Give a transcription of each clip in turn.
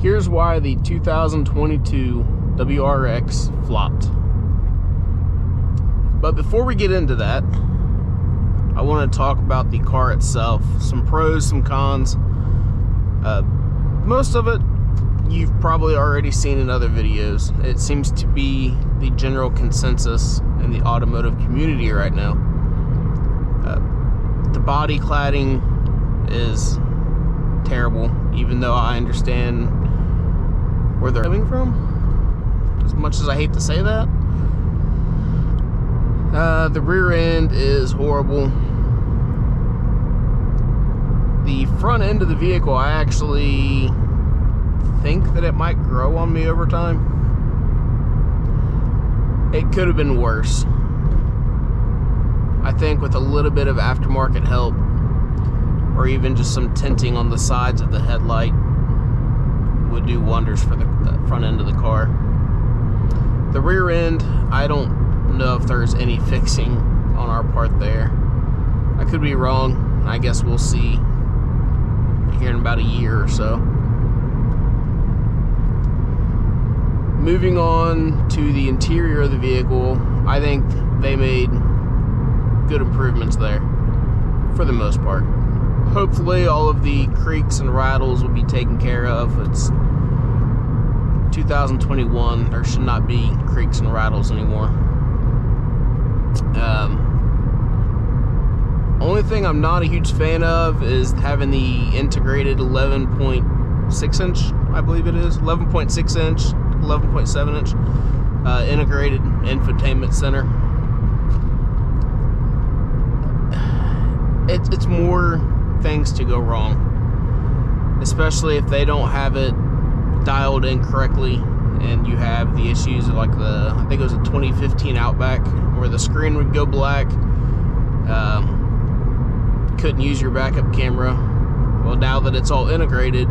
Here's why the 2022 WRX flopped. But before we get into that, I want to talk about the car itself. Some pros, some cons. Most of it you've probably already seen in other videos. It seems to be the general consensus in the automotive community right now. The body cladding is terrible, even though I understand where they're coming from, as much as I hate to say that. The rear end is horrible. The front end of the vehicle, I actually think that it might grow on me over time. It could have been worse. I think with a little bit of aftermarket help, or even just some tinting on the sides of the headlight, would do wonders for the front end of the car. The rear end, I don't know if there's any fixing on our part there. I could be wrong. I guess we'll see here in about a year or so. Moving on to the interior of the vehicle, I think they made good improvements there for the most part. Hopefully all of the creaks and rattles will be taken care of. It's 2021, there should not be creaks and rattles anymore. Only thing I'm not a huge fan of is having the integrated 11.6 inch, I believe it is, 11.6 inch, 11.7 inch integrated infotainment center. It's more things to go wrong, especially if they don't have it dialed in correctly, and you have the issues of like I think it was a 2015 Outback where the screen would go black, couldn't use your backup camera. Well, now that it's all integrated,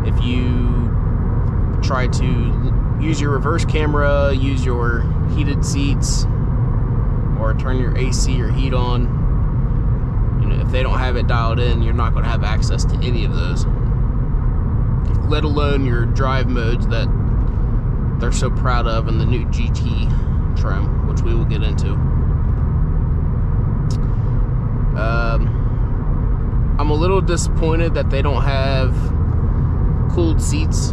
if you try to use your reverse camera, use your heated seats, or turn your AC or heat on, if they don't have it dialed in, you're not going to have access to any of those, let alone your drive modes that they're so proud of in the new GT trim, which we will get into. I'm a little disappointed that they don't have cooled seats.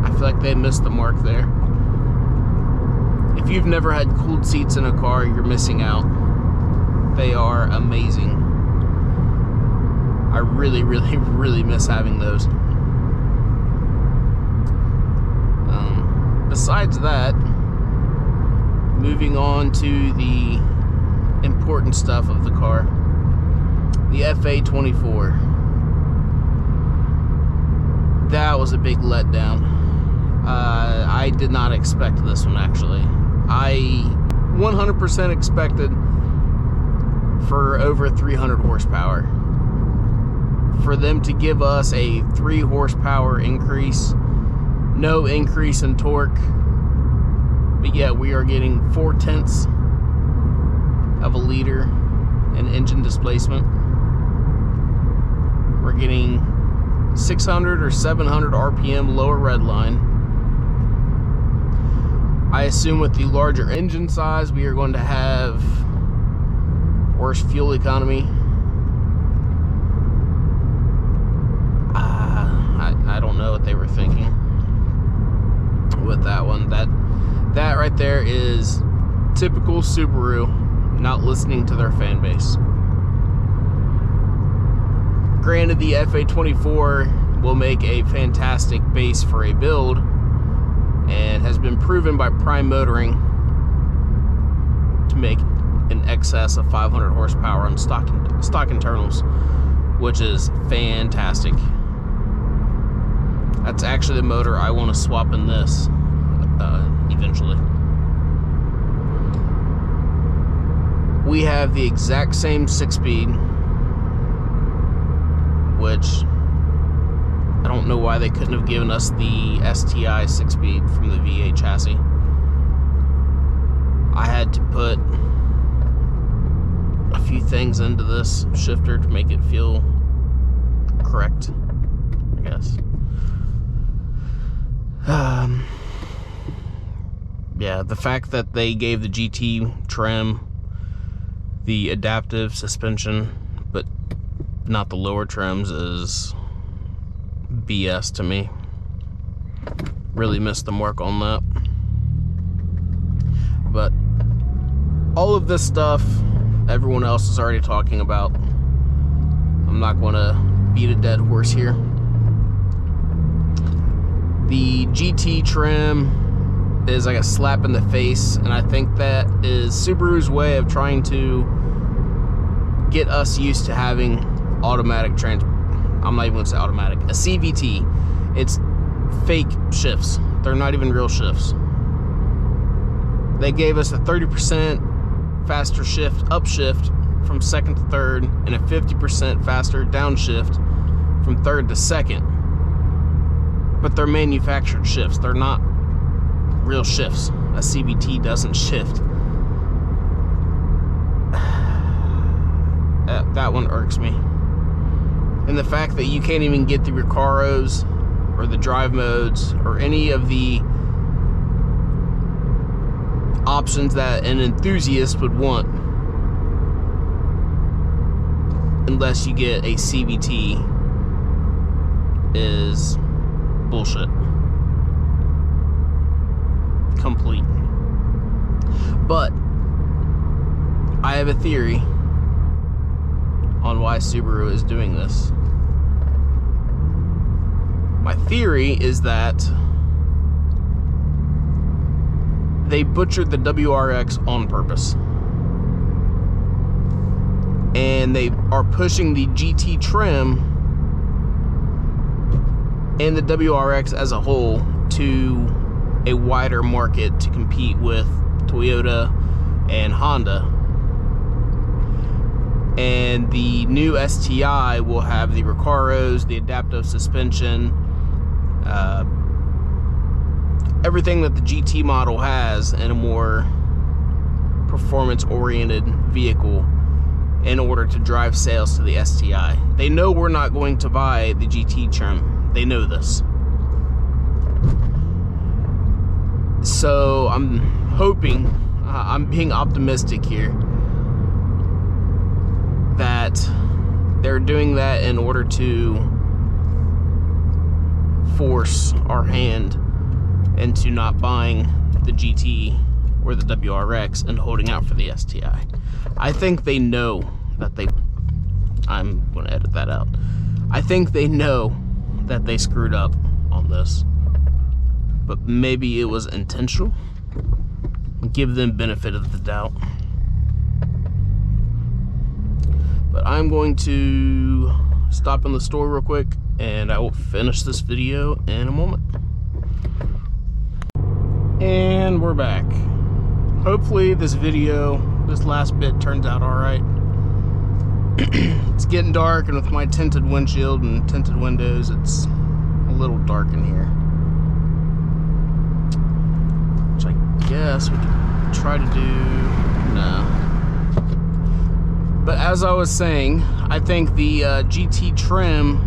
I feel like they missed the mark there. If you've never had cooled seats in a car, you're missing out. They are amazing. I really, really, really miss having those. Besides that, moving on to the important stuff of the car, the FA24. That was a big letdown. I did not expect this one, actually. I 100% expected for over 300 horsepower. For them to give us a 3 horsepower increase, no increase in torque, but yet we are getting 0.4 of a liter in engine displacement. We're getting 600 or 700 RPM lower redline. I assume with the larger engine size, we are going to have worse fuel economy. I don't know what they were thinking with that one. That right there is typical Subaru not listening to their fan base. Granted, the FA24 will make a fantastic base for a build and has been proven by Prime Motoring to make in excess of 500 horsepower on stock internals, which is fantastic. That's actually the motor I want to swap in this eventually. We have the exact same 6-speed, which I don't know why they couldn't have given us the STI 6-speed from the V8 chassis. I had to put a few things into this shifter to make it feel correct. guess. Yeah, the fact that they gave the GT trim the adaptive suspension, but not the lower trims, is BS to me. Really missed the mark on that. But all of this stuff everyone else is already talking about. I'm not going to beat a dead horse here. The GT trim is like a slap in the face, and I think that is Subaru's way of trying to get us used to having automatic I'm not even going to say automatic, a CVT. It's fake shifts. They're not even real shifts. They gave us a 30% faster shift, upshift from second to third, and a 50% faster downshift from third to second. But they're manufactured shifts. They're not real shifts. A CVT doesn't shift. That one irks me. And the fact that you can't even get the Recaros or the drive modes or any of the options that an enthusiast would want unless you get a CVT is bullshit. Complete. But I have a theory on why Subaru is doing this. My theory is that they butchered the WRX on purpose, and they are pushing the GT trim and the WRX as a whole to a wider market to compete with Toyota and Honda. And the new STI will have the Recaros, the adaptive suspension, everything that the GT model has in a more performance-oriented vehicle in order to drive sales to the STI. They know we're not going to buy the GT trim. They know this. So I'm hoping, I'm being optimistic here, that they're doing that in order to force our hand into not buying the GT or the WRX and holding out for the STI. I think they know that I'm going to edit that out. I think they know that they screwed up on this, but maybe it was intentional. Give them benefit of the doubt. But I'm going to stop in the store real quick, and I will finish this video in a moment. And we're back. Hopefully this last bit turns out alright. It's getting dark, and with my tinted windshield and tinted windows, it's a little dark in here. Which I guess we could try to do... No. But as I was saying, I think the GT trim,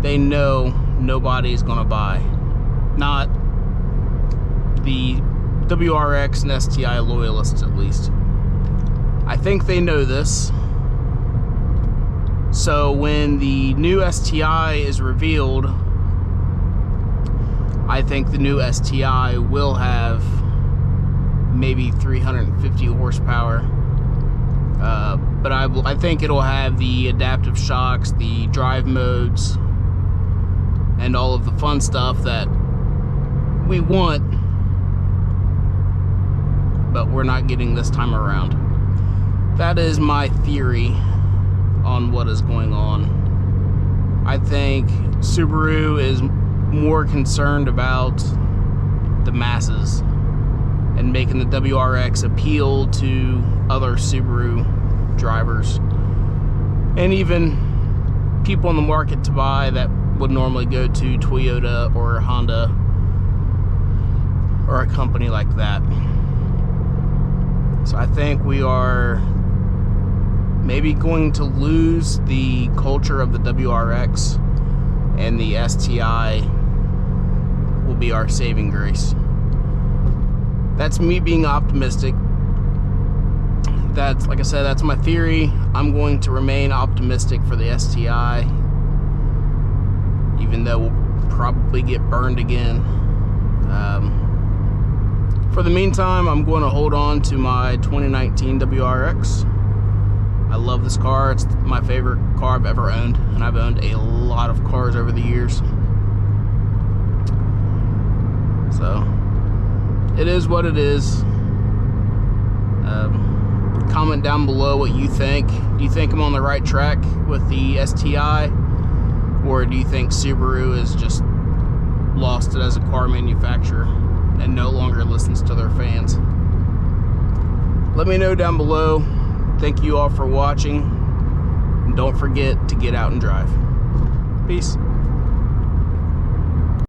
they know nobody's gonna buy. Not the WRX and STI loyalists, at least. I think they know this. So when the new STI is revealed, I think the new STI will have maybe 350 horsepower. But I think it'll have the adaptive shocks, the drive modes, and all of the fun stuff that we want, but we're not getting this time around. That is my theory on what is going on. I think Subaru is more concerned about the masses and making the WRX appeal to other Subaru drivers and even people in the market to buy that would normally go to Toyota or Honda or a company like that. So I think we are maybe going to lose the culture of the WRX and the STI will be our saving grace. That's me being optimistic. That's, like I said, that's my theory. I'm going to remain optimistic for the STI, even though we'll probably get burned again. For the meantime, I'm going to hold on to my 2019 WRX. I love this car. It's my favorite car I've ever owned, and I've owned a lot of cars over the years. So, it is what it is. Comment down below what you think. Do you think I'm on the right track with the STI? Or do you think Subaru has just lost it as a car manufacturer and no longer listens to their fans? Let me know down below. Thank you all for watching. And don't forget to get out and drive. Peace.